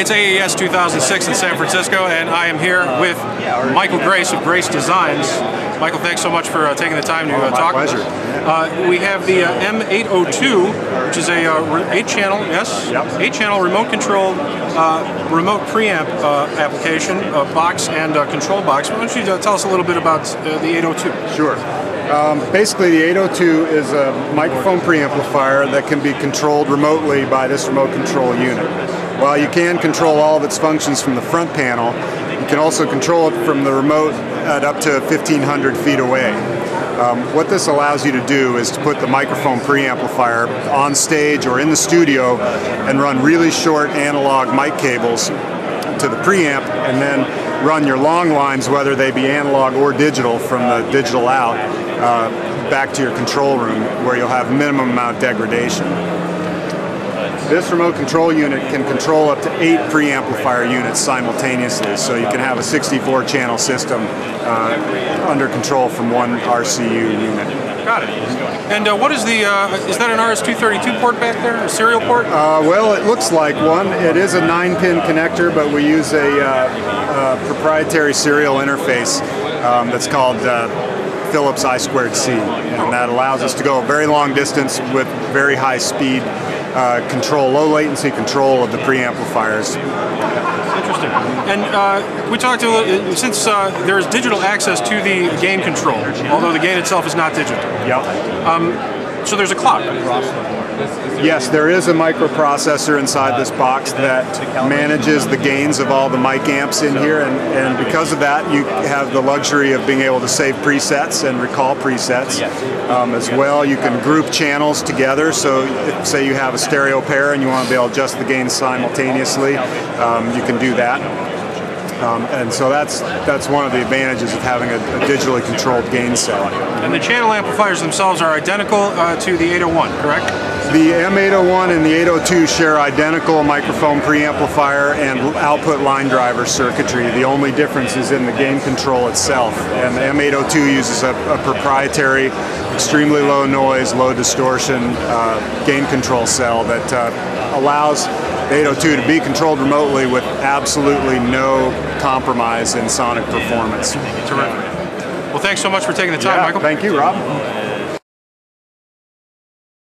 It's AES 2006 in San Francisco, and I am here with Michael Grace of Grace Designs. Michael, thanks so much for taking the time to talk with us. We have the m802, which is a 8-channel, eight-channel remote-controlled remote preamp application, box and control box. Why don't you tell us a little bit about the 802? Sure. Basically, the 802 is a microphone preamplifier that can be controlled remotely by this remote control unit. While you can control all of its functions from the front panel, you can also control it from the remote at up to 1,500 feet away. What this allows you to do is to put the microphone preamplifier on stage or in the studio and run really short analog mic cables to the preamp, and then run your long lines, whether they be analog or digital, from the digital out back to your control room, where you'll have minimum amount of degradation. This remote control unit can control up to 8 preamplifier units simultaneously, so you can have a 64-channel system under control from one RCU unit. Got it. And what is the, is that an RS-232 port back there, a serial port? Well, it looks like one. It is a 9-pin connector, but we use a proprietary serial interface that's called Philips I2C, and that allows us to go a very long distance with very high speed control, low latency control of the preamplifiers. Interesting. And we talked a since there's digital access to the gain control, although the gain itself is not digital. Yep. So there's a clock. Yes, there is a microprocessor inside this box that manages the gains of all the mic amps in here, and because of that, you have the luxury of being able to save presets and recall presets. As well, you can group channels together, so if, say you have a stereo pair and you want to be able to adjust the gain simultaneously, you can do that. And so that's one of the advantages of having a digitally controlled gain cell. And the channel amplifiers themselves are identical to the 801, correct? The M801 and the 802 share identical microphone preamplifier and output line driver circuitry. The only difference is in the gain control itself. And the M802 uses a proprietary, extremely low noise, low distortion gain control cell that allows the 802 to be controlled remotely with absolutely no compromise in sonic performance. Terrific. Well, thanks so much for taking the time, Michael. Thank you, Rob.